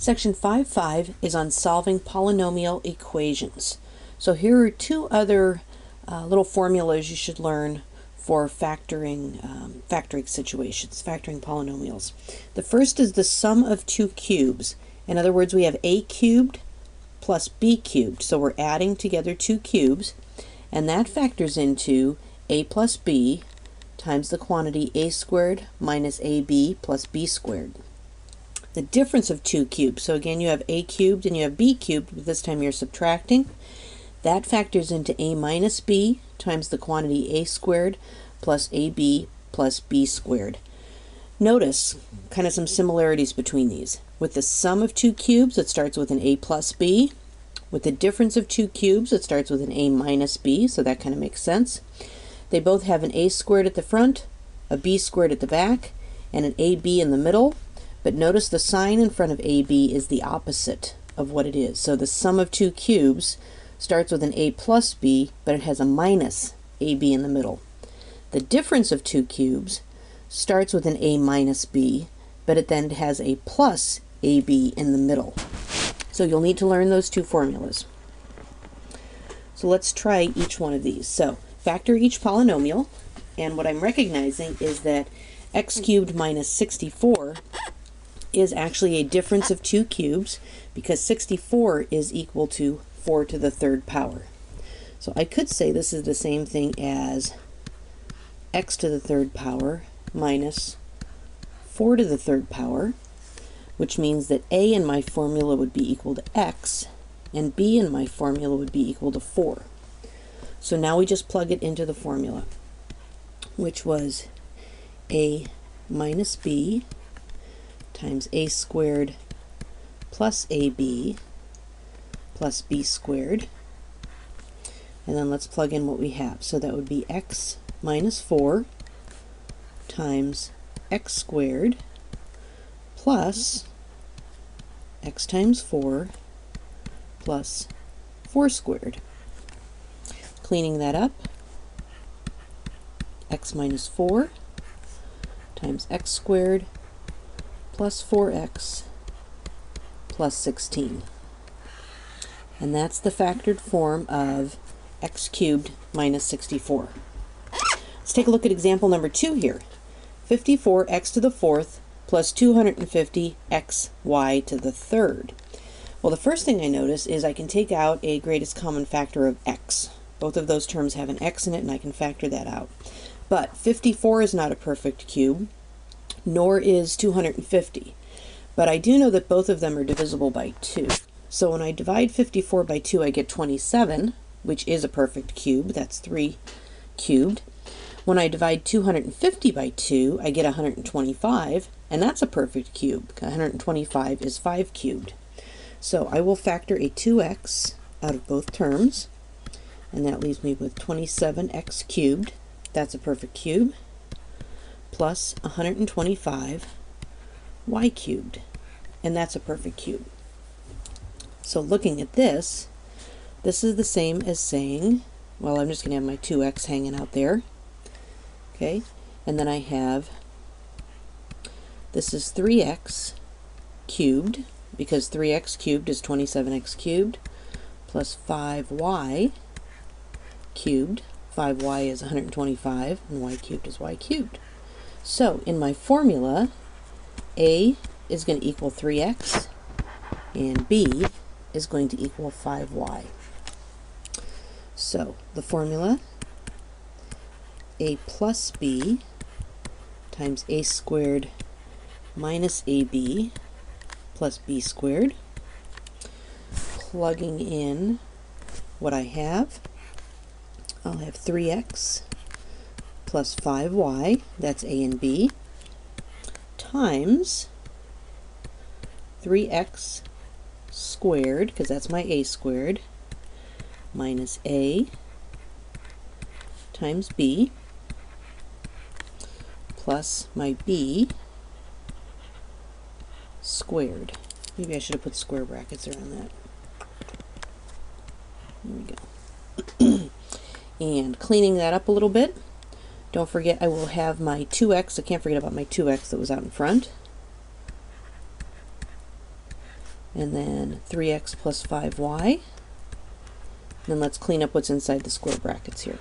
Section 5.5 is on solving polynomial equations. So here are two other little formulas you should learn for factoring situations, factoring polynomials. The first is the sum of two cubes. In other words, we have a cubed plus b cubed. So we're adding together two cubes, and that factors into a plus b times the quantity a squared minus ab plus b squared. The difference of two cubes, so again you have a cubed and you have b cubed, but this time you're subtracting. That factors into a minus b times the quantity a squared plus ab plus b squared. Notice kind of some similarities between these. With the sum of two cubes, it starts with an a plus b. With the difference of two cubes, it starts with an a minus b, so that kind of makes sense. They both have an a squared at the front, a b squared at the back, and an ab in the middle. But notice the sign in front of AB is the opposite of what it is. So the sum of two cubes starts with an a plus b, but it has a minus AB in the middle. The difference of two cubes starts with an a minus b, but it then has a plus AB in the middle. So you'll need to learn those two formulas. So let's try each one of these. So factor each polynomial, and what I'm recognizing is that x cubed minus 64 is actually a difference of two cubes, because 64 is equal to 4 to the third power. So I could say this is the same thing as x to the third power minus 4 to the third power, which means that a in my formula would be equal to x, and b in my formula would be equal to 4. So now we just plug it into the formula, which was a minus b times a squared plus ab plus b squared. And then let's plug in what we have. So that would be x minus 4 times x squared plus x times 4 plus 4 squared. Cleaning that up, x minus 4 times x squared plus 4x plus 16. And that's the factored form of x cubed minus 64. Let's take a look at example number 2 here. 54x to the fourth plus 250xy to the third. Well, the first thing I notice is I can take out a greatest common factor of x. Both of those terms have an x in it, and I can factor that out. But 54 is not a perfect cube, nor is 250. But I do know that both of them are divisible by 2. So when I divide 54 by 2, I get 27, which is a perfect cube. That's 3 cubed. When I divide 250 by 2, I get 125, and that's a perfect cube. 125 is 5 cubed. So I will factor a 2x out of both terms, and that leaves me with 27x cubed. That's a perfect cube, plus 125 y cubed, and that's a perfect cube. So looking at this is the same as saying, well, I'm just going to have my 2x hanging out there, okay, and then I have, this is 3x cubed, because 3x cubed is 27x cubed, plus 5y cubed. 5y is 125, and y cubed is y cubed. So in my formula, a is going to equal 3x, and b is going to equal 5y. So the formula, a plus b times a squared minus ab plus b squared. Plugging in what I have, I'll have 3x plus 5y, that's a and b, times 3x squared, because that's my a squared, minus a times b, plus my b squared. Maybe I should have put square brackets around that. There we go. And cleaning that up a little bit, don't forget I will have my 2x. I can't forget about my 2x that was out in front. and then 3x plus 5y. Then let's clean up what's inside the square brackets here.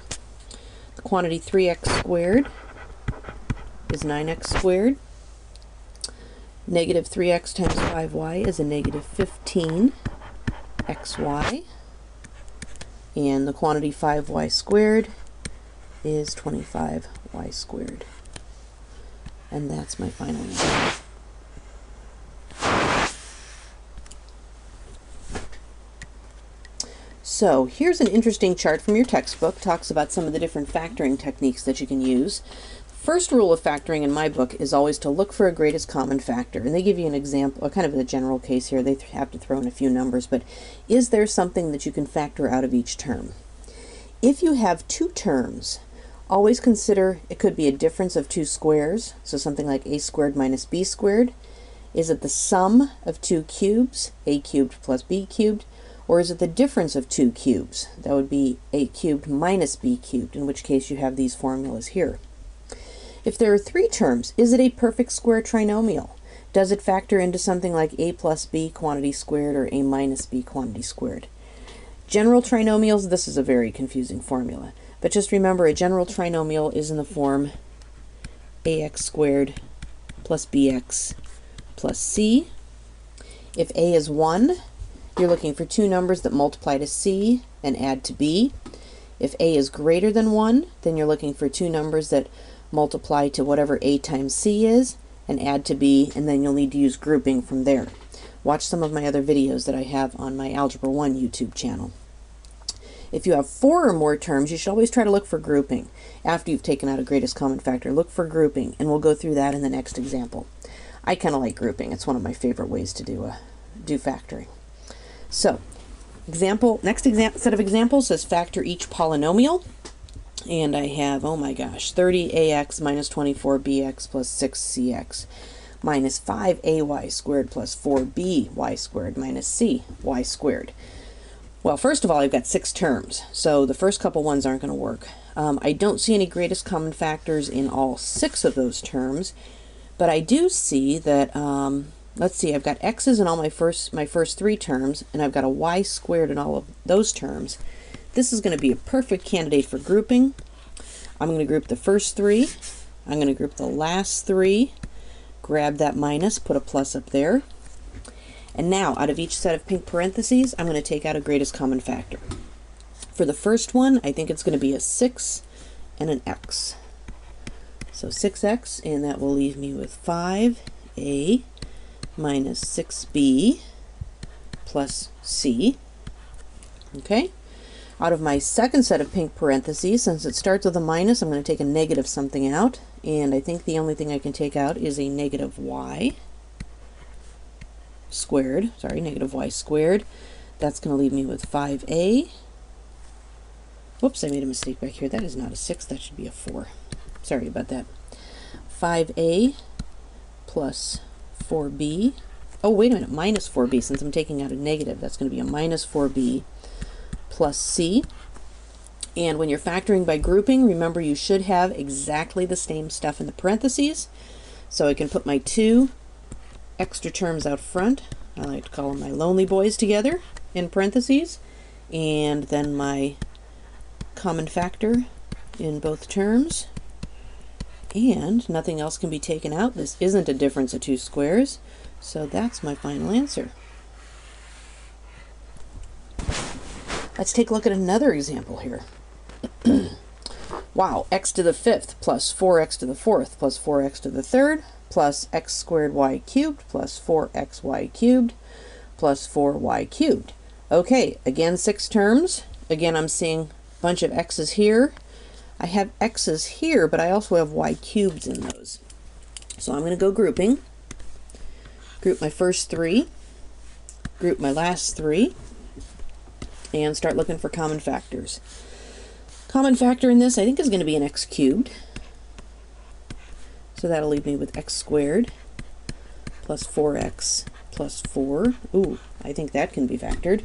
The quantity 3x squared is 9x squared. Negative 3x times 5y is a negative 15xy. And the quantity 5y squared is 25y squared. And that's my final answer. So here's an interesting chart from your textbook. It talks about some of the different factoring techniques that you can use. First rule of factoring in my book is always to look for a greatest common factor. And they give you an example, or kind of a general case here. They have to throw in a few numbers, but is there something that you can factor out of each term? If you have two terms, always consider it could be a difference of two squares, so something like a squared minus b squared. Is it the sum of two cubes, a cubed plus b cubed? Or is it the difference of two cubes? That would be a cubed minus b cubed, in which case you have these formulas here. If there are three terms, is it a perfect square trinomial? Does it factor into something like a plus b quantity squared or a minus b quantity squared? General trinomials, this is a very confusing formula. But just remember, a general trinomial is in the form ax squared plus bx plus c. If a is 1, you're looking for two numbers that multiply to c and add to b. If a is greater than 1, then you're looking for two numbers that multiply to whatever a times c is and add to b, and then you'll need to use grouping from there. Watch some of my other videos that I have on my Algebra 1 YouTube channel. If you have 4 or more terms, you should always try to look for grouping. After you've taken out a greatest common factor, look for grouping, and we'll go through that in the next example. I kind of like grouping. It's one of my favorite ways to do factoring. So, next set of examples says factor each polynomial. And I have, oh my gosh, 30ax minus 24bx plus 6cx minus 5ay squared plus 4by squared minus cy squared. Well, first of all, I've got 6 terms, so the first couple ones aren't going to work. I don't see any greatest common factors in all 6 of those terms, but I do see that, let's see, I've got x's in all my first 3 terms, and I've got a y squared in all of those terms. This is going to be a perfect candidate for grouping. I'm going to group the first 3. I'm going to group the last 3. Grab that minus, put a plus up there. And now, out of each set of pink parentheses, I'm going to take out a greatest common factor. For the first one, I think it's going to be a 6 and an x. So 6x, and that will leave me with 5a minus 6b plus c. Okay? Out of my second set of pink parentheses, since it starts with a minus, I'm going to take a negative something out, and I think the only thing I can take out is a negative y squared. Sorry, negative y squared. That's going to leave me with 5a. Whoops, I made a mistake back here. That is not a 6, that should be a 4. Sorry about that. 5a plus 4b. Oh, wait a minute, minus 4b, since I'm taking out a negative. That's going to be a minus 4b plus c. And when you're factoring by grouping, remember you should have exactly the same stuff in the parentheses. So I can put my 2 extra terms out front. I like to call them my lonely boys together in parentheses. And then my common factor in both terms. And nothing else can be taken out. This isn't a difference of 2 squares. So that's my final answer. Let's take a look at another example here. Wow, x to the 5th plus 4x to the 4th plus 4x to the 3rd plus x squared y cubed plus 4xy cubed plus 4y cubed. Okay, again 6 terms. Again, I'm seeing a bunch of x's here. I have x's here, but I also have y cubes in those. So I'm going to go grouping. Group my first 3, group my last 3, and start looking for common factors. Common factor in this, I think, is going to be an x cubed. So that'll leave me with x squared plus 4x plus 4. Ooh, I think that can be factored.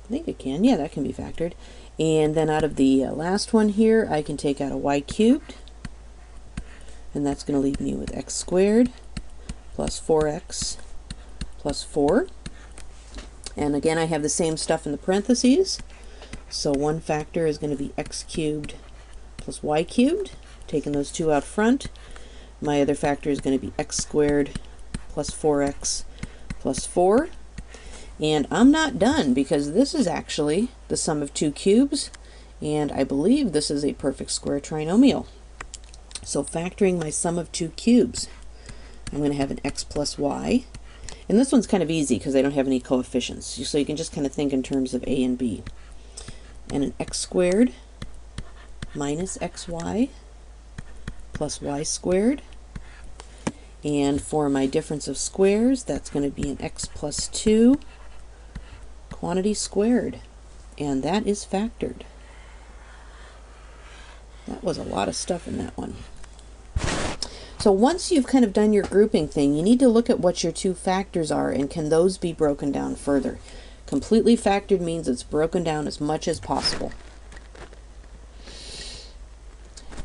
I think it can. Yeah, that can be factored. And then out of the last one here, I can take out a y cubed. And that's going to leave me with x squared plus 4x plus 4. And again, I have the same stuff in the parentheses. So one factor is going to be x cubed plus y cubed. Taking those two out front. My other factor is going to be x squared plus 4x plus 4. And I'm not done, because this is actually the sum of two cubes, and I believe this is a perfect square trinomial. So factoring my sum of two cubes, I'm going to have an x plus y. And this one's kind of easy because they don't have any coefficients, so you can just kind of think in terms of a and b. And an x squared minus xy plus y squared. And for my difference of squares, that's going to be an x plus 2 quantity squared. And that is factored. That was a lot of stuff in that one. So once you've kind of done your grouping thing, you need to look at what your two factors are, and can those be broken down further. Completely factored means it's broken down as much as possible.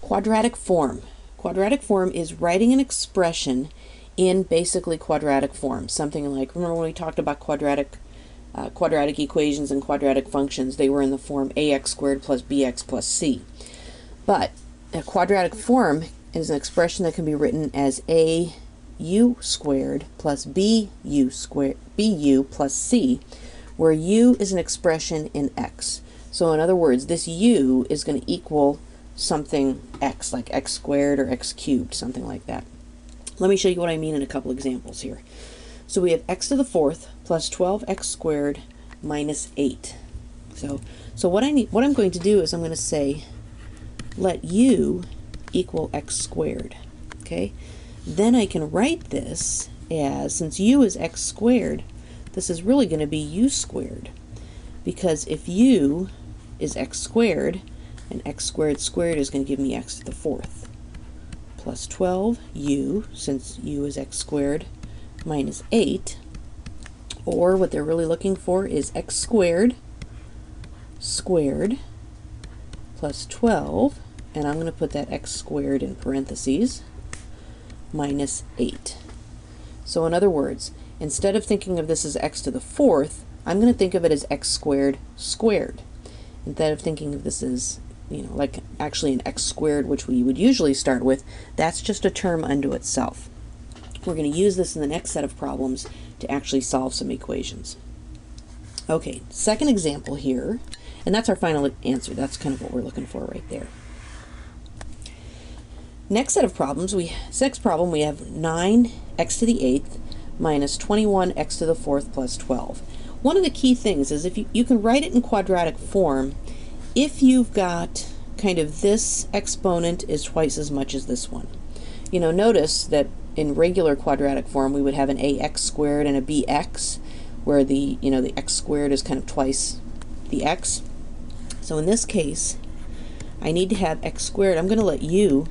Quadratic form. Quadratic form is writing an expression in basically quadratic form. Something like, remember when we talked about quadratic equations and quadratic functions, they were in the form ax squared plus bx plus c. But a quadratic form is an expression that can be written as au squared plus bu plus c, where u is an expression in x. So in other words, this u is going to equal something x, like x squared or x cubed, something like that. Let me show you what I mean in a couple examples here. So we have x to the fourth plus 12x squared minus 8. So what I'm going to do is I'm going to say let u equal x squared. Okay? Then I can write this as, since u is x squared, this is really going to be u squared. Because if u is x squared, and x squared squared is going to give me x to the fourth, plus 12u, since u is x squared, minus 8, or what they're really looking for is x squared squared plus 12, and I'm going to put that x squared in parentheses, minus 8. So in other words, instead of thinking of this as x to the fourth, I'm going to think of it as x squared squared. Instead of thinking of this as, like actually an x squared, which we would usually start with, that's just a term unto itself. We're going to use this in the next set of problems to actually solve some equations. Okay, second example here, and that's our final answer. That's kind of what we're looking for right there. Next set of problems, next problem we have 9x to the 8th minus 21x to the 4th plus 12. One of the key things is if you can write it in quadratic form if you've got kind of this exponent is twice as much as this one. Notice that in regular quadratic form we would have an ax squared and a bx, where the x squared is kind of twice the x. So in this case, I need to have x squared. I'm going to let u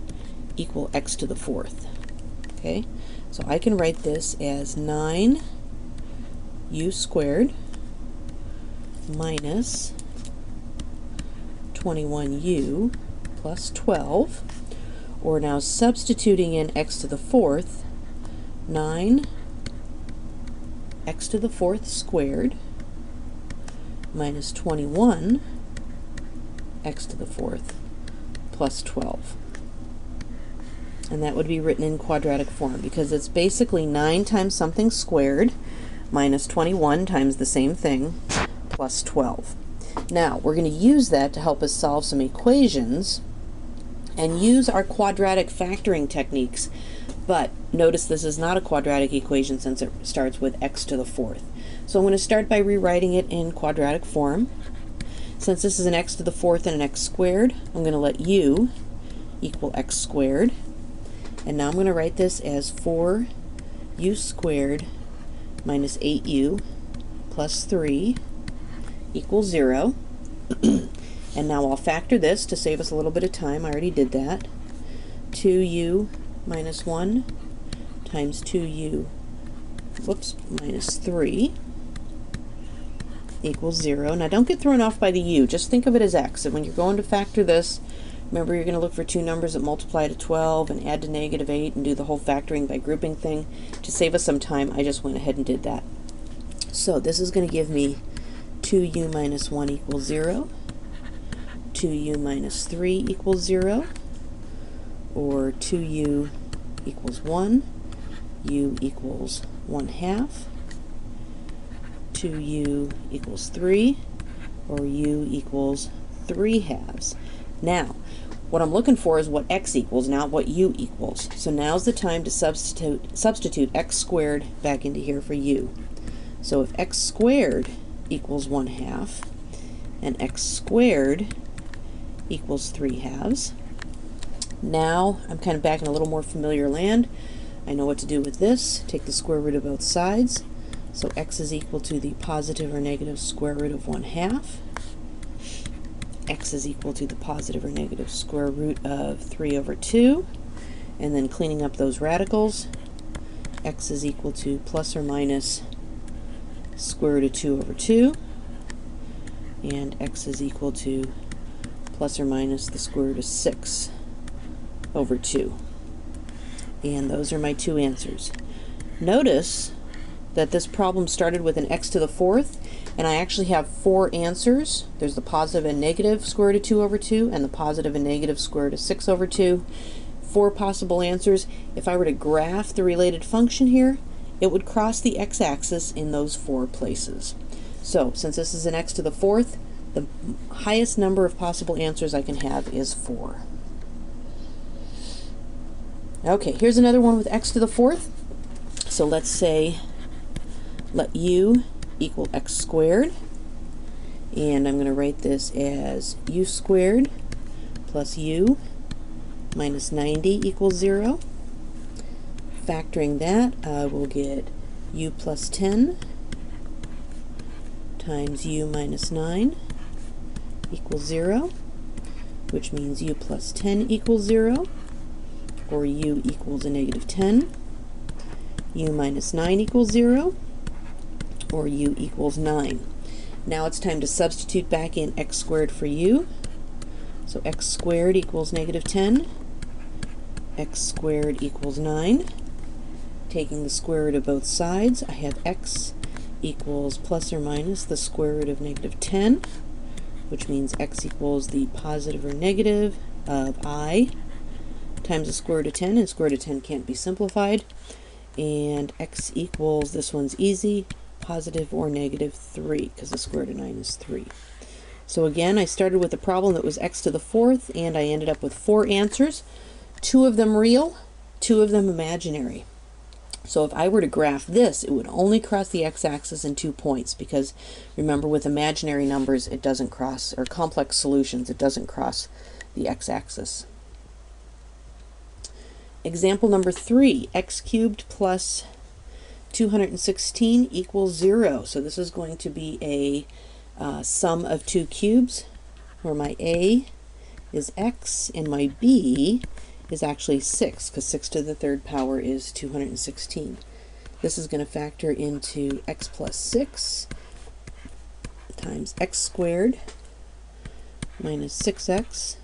equal x to the fourth. Okay, so I can write this as 9u squared minus 21u plus 12, or now substituting in x to the fourth, 9 x to the fourth squared minus 21 x to the fourth plus 12. And that would be written in quadratic form because it's basically 9 times something squared minus 21 times the same thing plus 12. Now we're going to use that to help us solve some equations and use our quadratic factoring techniques. But notice this is not a quadratic equation since it starts with x to the fourth. So I'm going to start by rewriting it in quadratic form. Since this is an x to the fourth and an x squared, I'm going to let u equal x squared. And now I'm going to write this as 4u squared minus 8u plus 3 equals 0. And now I'll factor this to save us a little bit of time. I already did that. 2u minus 1 times 2u minus 3 equals 0. Now don't get thrown off by the u. Just think of it as x. And when you're going to factor this, Remember, you're going to look for two numbers that multiply to 12 and add to -8 and do the whole factoring by grouping thing. To save us some time, I just went ahead and did that. So this is going to give me 2u minus 1 equals 0, 2u minus 3 equals 0, or 2u equals 1, u equals 1/2, 2u equals 3, or u equals 3/2. Now, what I'm looking for is what x equals, not what u equals. So now's the time to substitute x squared back into here for u. So if x squared equals 1/2 and x squared equals 3/2, now I'm kind of back in a little more familiar land. I know what to do with this. Take the square root of both sides. So x is equal to the positive or negative square root of 1/2. X is equal to the positive or negative square root of 3/2. And then cleaning up those radicals, x is equal to plus or minus square root of 2/2. And x is equal to plus or minus the square root of 6/2. And those are my two answers. Notice that this problem started with an x to the 4th, and I actually have 4 answers. There's the positive and negative square root of 2/2, and the positive and negative square root of 6/2. 4 possible answers. If I were to graph the related function here, it would cross the x-axis in those 4 places. So, since this is an x to the 4th, the highest number of possible answers I can have is 4. Okay, here's another one with x to the 4th. So let's say, let u equal x squared, and I'm going to write this as u squared plus u minus 90 equals 0. Factoring that, I will get u plus 10 times u minus 9 equals 0, which means u plus 10 equals 0, or u equals a negative 10, u minus 9 equals 0, or u equals 9. Now it's time to substitute back in x squared for u. So x squared equals negative 10, x squared equals 9. Taking the square root of both sides, I have x equals plus or minus the square root of negative 10, which means x equals the positive or negative of I times the square root of 10, and square root of 10 can't be simplified. And x equals, this one's easy, positive or negative 3, because the square root of 9 is 3. So again, I started with a problem that was x to the 4th, and I ended up with 4 answers. 2 of them real, 2 of them imaginary. So if I were to graph this, it would only cross the x-axis in 2 points, because remember, with imaginary numbers, it doesn't cross, or complex solutions, it doesn't cross the x-axis. Example number 3, x cubed plus 216 equals 0. So this is going to be a sum of 2 cubes, where my a is x and my b is actually 6, because 6 to the 3rd power is 216. This is going to factor into x plus 6 times x squared minus 6x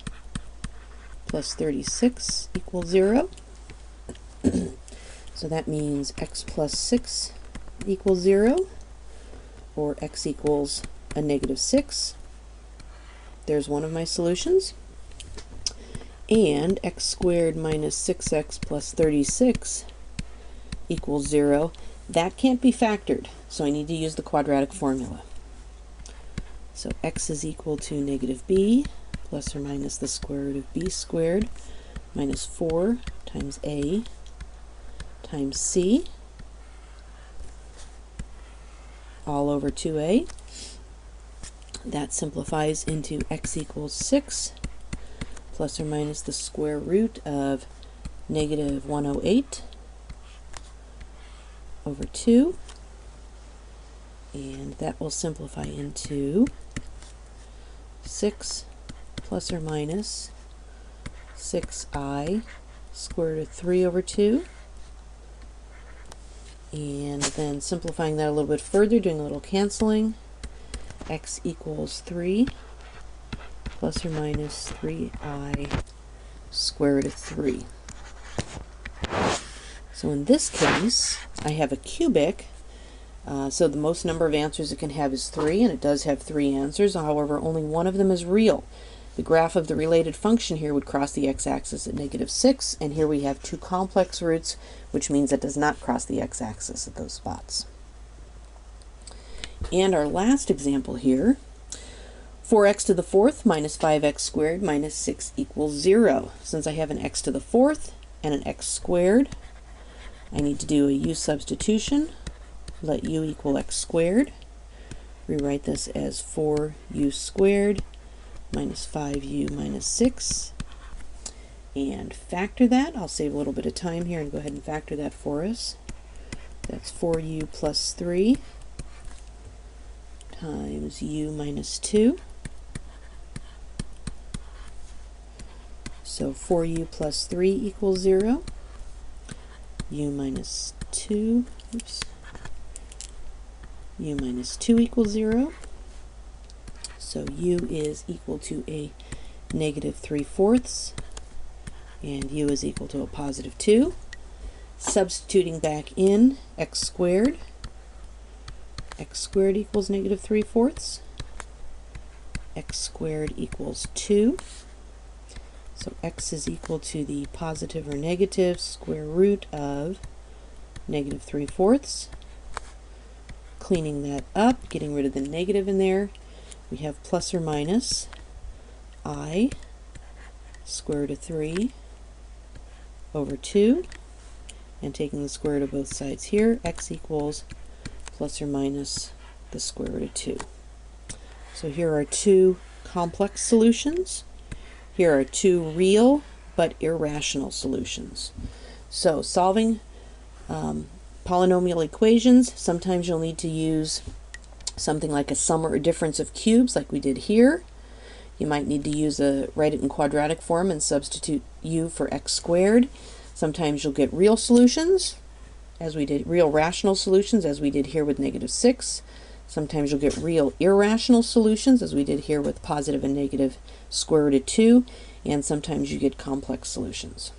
plus 36 equals 0. So that means x plus 6 equals 0, or x equals a negative 6. There's one of my solutions. And x squared minus 6x plus 36 equals 0. That can't be factored, so I need to use the quadratic formula. So x is equal to negative b plus or minus the square root of b squared minus 4 times a times c all over 2a. That simplifies into x equals 6 plus or minus the square root of negative 108 over 2, and that will simplify into 6 plus or minus 6i square root of 3 over 2. And then simplifying that a little bit further, doing a little canceling, x equals 3 plus or minus 3i square root of 3. So in this case, I have a cubic, so the most number of answers it can have is 3, and it does have 3 answers. However, only one of them is real. The graph of the related function here would cross the x-axis at -6, and here we have 2 complex roots, which means it does not cross the x-axis at those spots. And our last example here, 4x to the 4th minus 5x squared minus 6 equals 0. Since I have an x to the 4th and an x squared, I need to do a u substitution. Let u equal x squared. Rewrite this as 4u squared minus 5u minus 6. And factor that. I'll save a little bit of time here and go ahead and factor that for us. That's 4u plus 3 times u minus 2. So 4u plus 3 equals 0. U minus 2, u minus 2 equals 0. So u is equal to a -3/4, and u is equal to a +2. Substituting back in x squared equals -3/4. X squared equals 2. So x is equal to the positive or negative square root of -3/4. Cleaning that up, getting rid of the negative in there, we have plus or minus I square root of 3 over 2, and taking the square root of both sides here, x equals plus or minus the square root of 2. So here are 2 complex solutions. Here are 2 real but irrational solutions. So solving polynomial equations, sometimes you'll need to use something like a sum or difference of cubes like we did here. You might need to write it in quadratic form and substitute u for x squared. Sometimes you'll get real solutions, as we did, real rational solutions, as we did here with -6. Sometimes you'll get real irrational solutions, as we did here with positive and negative square root of 2, and sometimes you get complex solutions.